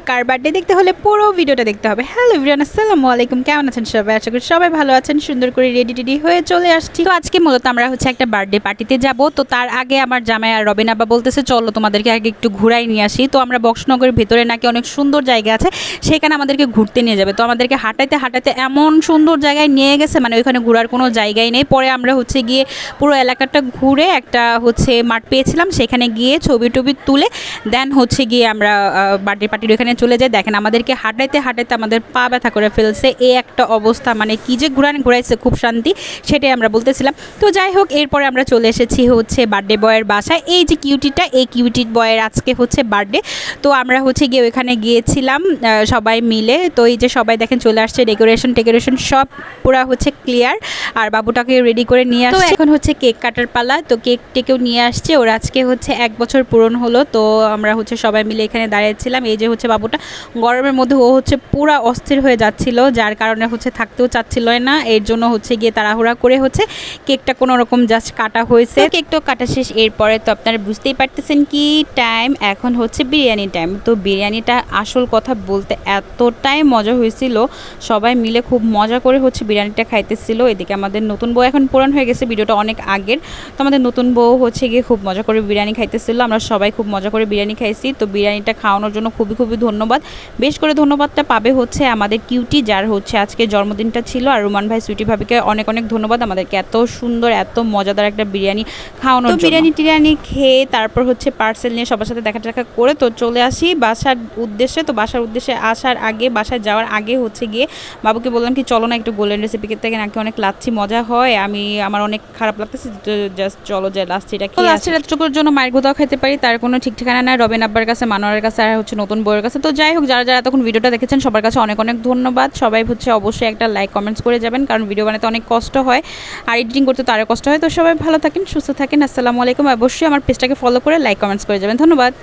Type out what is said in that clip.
কার birthday দেখতে হলে পুরো ভিডিওটা দেখতে হবে। হ্যালো এভরিওয়ান, আসসালামু আলাইকুম, কেমন আছেন সবাই? আশা করি সবাই ভালো আছেন। সুন্দর করে রেডি হয়ে চলে আসছি। তো আজকে মূলত আমরা একটা বার্থডে পার্টিতে যাব। তো তার আগে আমার জামাই আর রবিন আব্বা বলতেছে চলো তোমাদেরকে আগে একটু ঘুরাই নিয়ে আসি। তো আমরা বক্সনগরের ভেতরে নাকি অনেক সুন্দর জায়গা আছে, সেখানে আমাদেরকে ঘুরতে নিয়ে যাবে। তো আমাদেরকে হাঁটাইতে হাঁটাইতে এমন সুন্দর জায়গায় নিয়ে গেছে, মানে ওইখানে ঘোরার কোনো জায়গাই নেই। পরে আমরা গিয়ে পুরো এলাকাটা ঘুরে একটা মাঠ পেয়েছিলাম, সেখানে গিয়ে ছবি টবি তুলে দেন গিয়ে আমরা বার্থডে পার্টির ওখানে চলে যাই। দেখেন আমাদেরকে হাঁটাইতে হাঁটাইতে আমাদের পা ব্যথা করে ফেলছে, এই একটা অবস্থা, মানে কি যে ঘুরাইছে, খুব শান্তি, সেটাই আমরা বলতেছিলাম। তো যাই হোক, এরপরে আমরা চলে এসেছি বার্থডে বয়ের বাসায়। এই যে কিউটিটা, এই কিউটি বয়ের আজকে বার্থডে। তো আমরা গিয়ে ওইখানে গিয়েছিলাম সবাই মিলে। তো এই যে সবাই দেখেন চলে আসছে, ডেকোরেশন সব পুরা ক্লিয়ার, আর বাবুটাকে রেডি করে নিয়ে আসছে। এখন কেক কাটার পালা। তো কেক টেকেও নিয়ে আসছে। ওর আজকে 1 বছর পূরণ হলো। তো আমরা সবাই মিলে এখানে দাঁড়িয়েছিলাম। এই যে বাবুটা গরমের মধ্যে ও পুরা অস্থির হয়ে যাচ্ছিল, যার কারণে থাকতেও চাচ্ছিল না। এর জন্য গিয়ে তাড়াহুড়া করে কেকটা কোনো রকম জাস্ট কাটা হয়েছে। কেকটাও কাটা শেষ। এরপরে তো আপনারা বুঝতেই পারতেছেন কি টাইম, এখন বিরিয়ানি টাইম। তো বিরিয়ানিটা আসল কথা বলতে এতটাই মজা হয়েছিল, সবাই মিলে খুব মজা করে বিরিয়ানিটা খাইতেছিল। এদিকে আমাদের নতুন বউ এখন পূরণ হয়ে গেছে, ভিডিওটা অনেক আগের। তো আমাদের নতুন বউ গিয়ে খুব মজা করে বিরিয়ানি খাইতেছিল। আমরা সবাই খুব মজা করে বিরিয়ানি খাইছি। তো বিরিয়ানিটা খাওয়ানোর জন্য খুবই ধন্যবাদ। বেশ করে ধন্যবাদটা পাবে আমাদের কিউটি, যার আজকে জন্মদিনটা ছিল। আর রুমান ভাই, সুইটি ভাবিকে অনেক ধন্যবাদ আমাদেরকে এত সুন্দর এত মজাদার একটা বিরিয়ানি খাওয়ানোর জন্য। বিরিয়ানি খেয়ে তারপর পার্সেল নিয়ে সবার সাথে দেখা করে তো চলে আসি বাসার উদ্দেশ্যে। তো বাসার উদ্দেশ্যে আসার আগে, বাসায় যাওয়ার আগে গিয়ে বাবুকে বললাম কি চলো না একটু গোল্ডেন রেসিপি থেকে নাকি অনেক লাচ্ছি মজা হয়, আমার অনেক খারাপ লাগতেছে, জাস্ট চলো যে লাচ্ছিটা খেয়ে লাচ্ছির এতটুকুর জন্য মায়ের গোদাও খেতে পারি, তার কোনো ঠিক ঠিকানা নাই। রবিন আব্বার কাছে, মানোয়ারের কাছে, আর নতুন বউয়ের কাছে। তো যাই হোক, যারা এতক্ষণ ভিডিওটা দেখেছেন সবার কাছে অনেক ধন্যবাদ। সবাই অবশ্যই একটা লাইক কমেন্টস করে যাবেন, কারণ ভিডিও বানাতে অনেক কষ্ট হয় আর এডিটিং করতে তো আরও কষ্ট হয়। তো সবাই ভালো থাকেন, সুস্থ থাকেন। আসসালামু আলাইকুম। অবশ্যই আমার পেজটাকে ফলো করে লাইক কমেন্টস করে যাবেন। ধন্যবাদ।